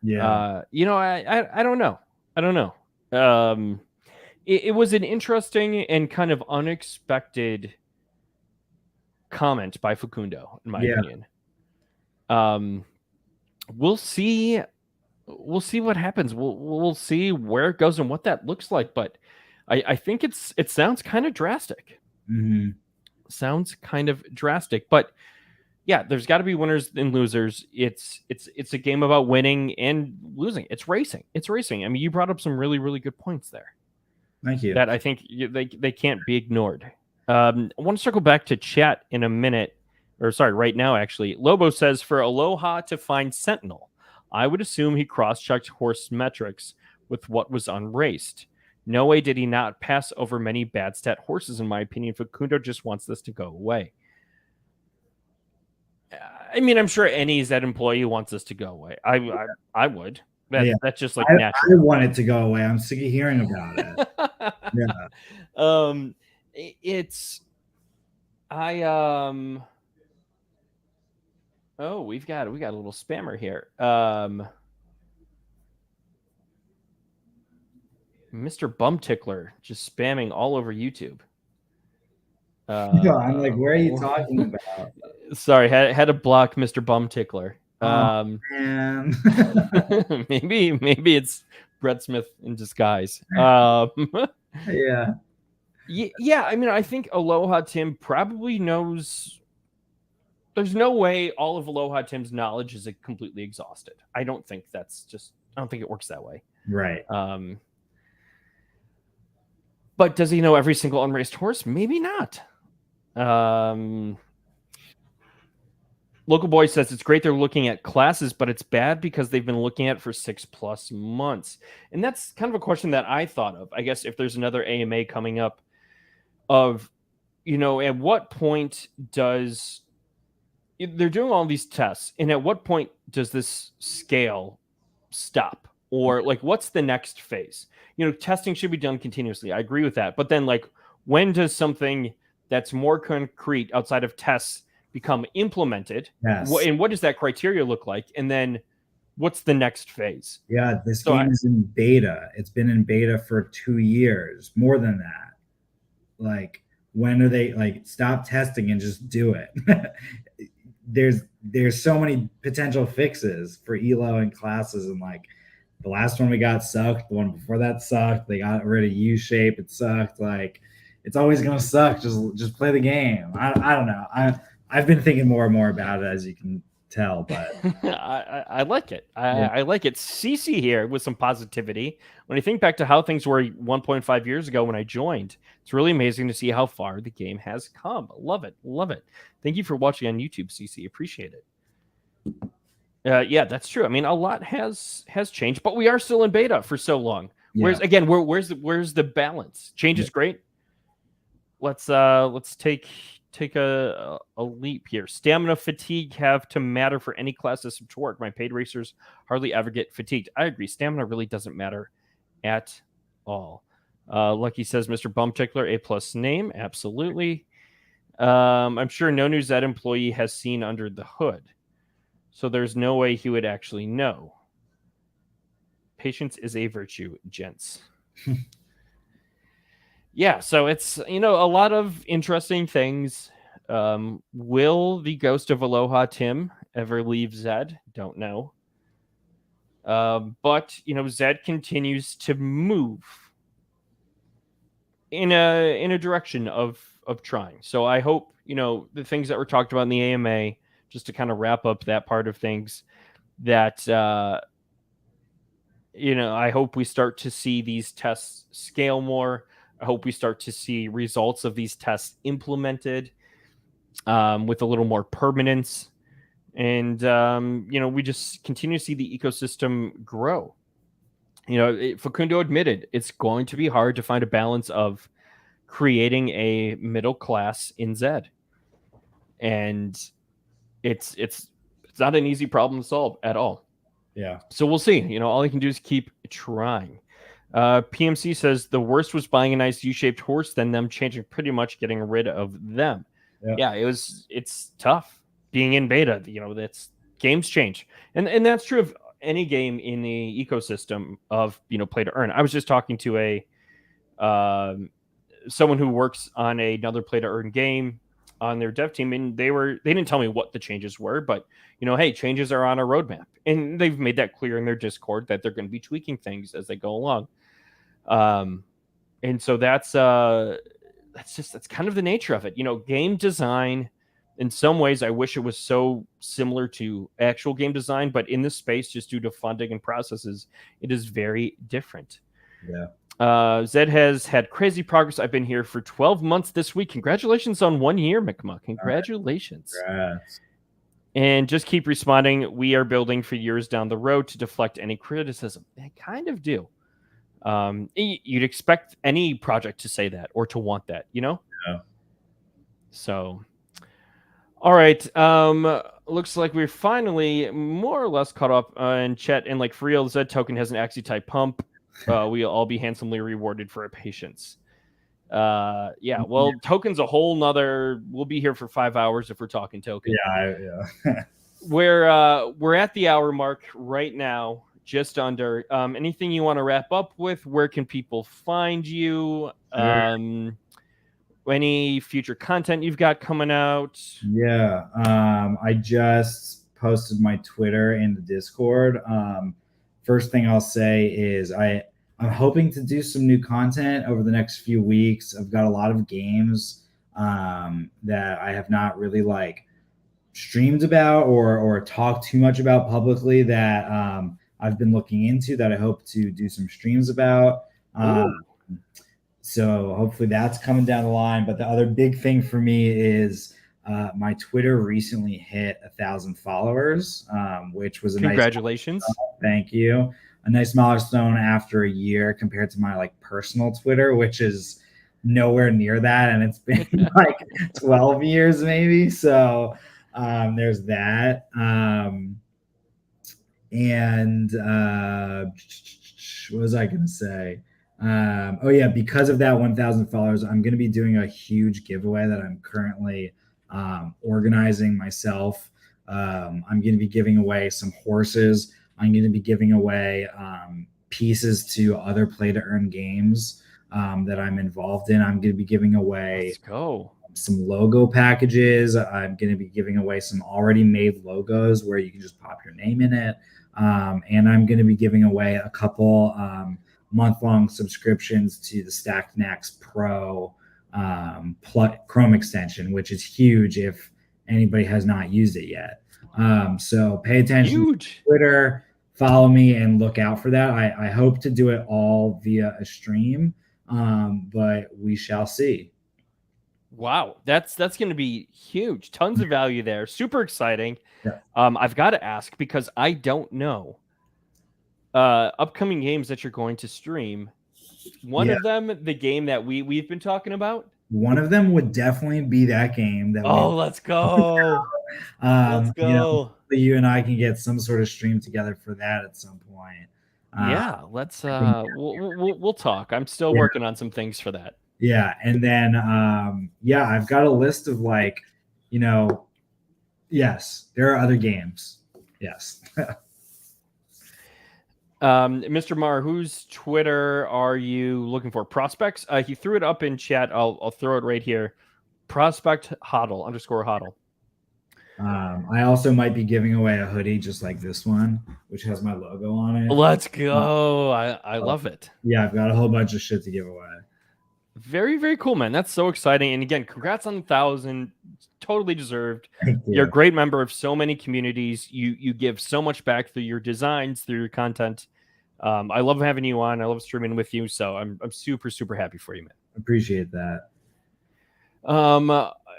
Yeah. I don't know. I don't know. It was an interesting and kind of unexpected comment by Facundo, in my Yeah. opinion. We'll see. We'll see what happens. We'll see where it goes and what that looks like. But I think it sounds kind of drastic. Mm-hmm. Sounds kind of drastic, but yeah, there's got to be winners and losers. It's a game about winning and losing. It's racing. It's racing. I mean, you brought up some really really good points there Thank you. that I think they can't be ignored. I want to circle back to chat in a minute, or sorry, right now actually. Lobo says for Aloha to find Sentinel, I would assume he cross-checked horse metrics with what was unraced. No way did he not pass over many bad stat horses, in my opinion. Facundo just wants this to go away. I mean, I'm sure any Zed employee wants this to go away. I would. That's just like natural. I want it to go away. I'm sick of hearing about it. Yeah. It's oh, we got a little spammer here. Mr. Bumtickler just spamming all over YouTube. I'm like, where are you talking about? Sorry, had to block Mr. Bumtickler. Oh, man. maybe it's Brett Smith in disguise. Yeah. Yeah. I mean, I think Aloha Tim probably knows. There's no way all of Aloha Tim's knowledge is completely exhausted. I don't think I don't think it works that way. Right. But does he know every single unraced horse? Maybe not. Local Boy says it's great they're looking at classes, but it's bad because they've been looking at it for 6+ months. And that's kind of a question that I thought of. I guess if there's another AMA coming up of, at what point they're doing all these tests, and at what point does this scale stop? Or like, what's the next phase? Testing should be done continuously. I agree with that. But then like, when does something that's more concrete outside of tests become implemented? Yes. And what does that criteria look like? And then what's the next phase? Yeah, this game is in beta. It's been in beta for 2 years, more than that. Like, when are they like stop testing and just do it? There's so many potential fixes for elo and classes, and like the last one we got sucked. The one before that sucked. They got rid of U shape. It sucked. Like, it's always gonna suck. Just play the game. I don't know. I've been thinking more and more about it, as you can tell, but I like it. I like it. CC here with some positivity. When I think back to how things were 1.5 years ago when I joined, it's really amazing to see how far the game has come. Love it. Love it. Thank you for watching on YouTube, CC. Appreciate it. Yeah, that's true. I mean, a lot has changed, but we are still in beta for so long. Where's the balance? Change is great. Let's take a leap here. Stamina fatigue have to matter for any class to support. My paid racers hardly ever get fatigued. I agree. Stamina really doesn't matter at all. Lucky says Mr. Bumtickler, A+ name. Absolutely. I'm sure no new Zed employee has seen under the hood, so there's no way he would actually know. Patience is a virtue, gents. yeah, so it's a lot of interesting things. Will the ghost of Aloha Tim ever leave Zed? Don't know. But Zed continues to move in a direction of trying. So I hope the things that were talked about in the AMA, just to kind of wrap up that part of things, that I hope we start to see these tests scale more. I hope we start to see results of these tests implemented with a little more permanence. And, we just continue to see the ecosystem grow. Facundo admitted it's going to be hard to find a balance of creating a middle class in Zed. And it's not an easy problem to solve at all. Yeah. So we'll see. All he can do is keep trying. PMC says the worst was buying a nice U-shaped horse, then them changing, pretty much getting rid of them. Yeah, it's tough being in beta. That's games change, and that's true of any game in the ecosystem of play to earn. I was just talking to a someone who works on another play to earn game on their dev team, and they didn't tell me what the changes were, but hey, changes are on a roadmap, and they've made that clear in their Discord that they're going to be tweaking things as they go along. And so that's kind of the nature of it. Game design, in some ways, I wish it was so similar to actual game design, but in this space, just due to funding and processes, it is very different. Yeah. Zed has had crazy progress. I've been here for 12 months this week. Congratulations on 1 year, McMuck. Congratulations. Congrats. And just keep responding. We are building for years down the road to deflect any criticism. They kind of do. You'd expect any project to say that or to want that, Yeah. So, all right. Looks like we're finally more or less caught up in chat. And like for real, the Zed token has an Axie type pump. We'll all be handsomely rewarded for our patience. Yeah. Well, token's a whole nother. We'll be here for 5 hours if we're talking token. Yeah. We're at the hour mark right now. Just under. Anything you want to wrap up with? Where can people find you? Any future content you've got coming out? Yeah. I just posted my Twitter and the Discord. First thing I'll say is I'm hoping to do some new content over the next few weeks. I've got a lot of games that I have not really streamed about or talked too much about publicly that I've been looking into that I hope to do some streams about. So hopefully that's coming down the line. But the other big thing for me is my Twitter recently hit 1,000 followers, which was a congratulations. Thank you. A nice milestone after a year compared to my personal Twitter, which is nowhere near that, and it's been 12 years maybe. So there's that. And what was I going to say? Because of that 1,000 followers, I'm going to be doing a huge giveaway that I'm currently organizing myself. I'm going to be giving away some horses. I'm going to be giving away pieces to other play to earn games that I'm involved in. I'm going to be giving away some logo packages. I'm going to be giving away some already made logos where you can just pop your name in it. And I'm going to be giving away a couple month-long subscriptions to the Stacked Nax Pro Chrome extension, which is huge if anybody has not used it yet. So pay attention to Twitter, follow me, and look out for that. I hope to do it all via a stream, but we shall see. Wow, that's going to be huge. Tons of value there. Super exciting. Yeah. I've got to ask because I don't know upcoming games that you're going to stream. One of them, the game that we've been talking about. One of them would definitely be that game. Let's go. Let's go. You and I can get some sort of stream together for that at some point. Yeah, let's. We'll talk. I'm still working on some things for that. Yeah, and then I've got a list of yes, there are other games. Yes. Mr. Marr, whose Twitter are you looking for? Prospects? He threw it up in chat. I'll throw it right here. Prospect Hodl _Hodl. I also might be giving away a hoodie just like this one, which has my logo on it. Let's go. I love it. Yeah, I've got a whole bunch of shit to give away. Very, very cool, man. That's so exciting. And again, congrats on 1,000. Totally deserved. Thank you. You're a great member of so many communities. You give so much back through your designs, through your content. I love having you on. I love streaming with you. So I'm super, super happy for you, man. Appreciate that.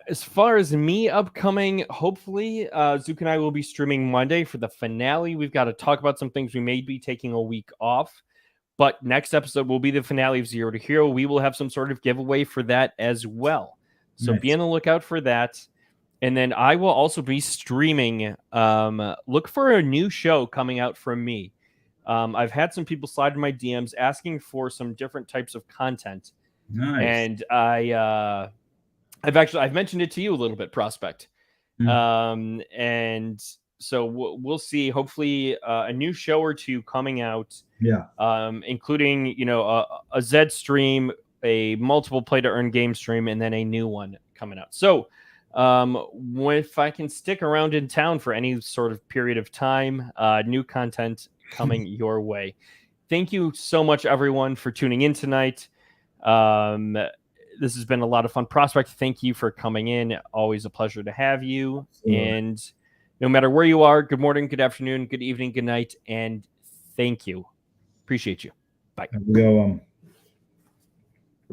As far as me upcoming, hopefully, Zook and I will be streaming Monday for the finale. We've got to talk about some things. We may be taking a week off, but next episode will be the finale of Zero to Hero. We will have some sort of giveaway for that as well. So Nice. be on the lookout for that. And then I will also be streaming. Look for a new show coming out from me. I've had some people slide in my DMs asking for some different types of content. Nice. And I've mentioned it to you a little bit, Prospect. And so we'll see. Hopefully, a new show or two coming out. Yeah. Including a Zed stream, a multiple play to earn game stream, and then a new one coming out. So, if I can stick around in town for any sort of period of time, new content coming your way. Thank you so much, everyone, for tuning in tonight. This has been a lot of fun. Prospect, thank you for coming in. Always a pleasure to have you. Absolutely. And no matter where you are, good morning, good afternoon, good evening, good night, and thank you. Appreciate you. Bye. Have a good one.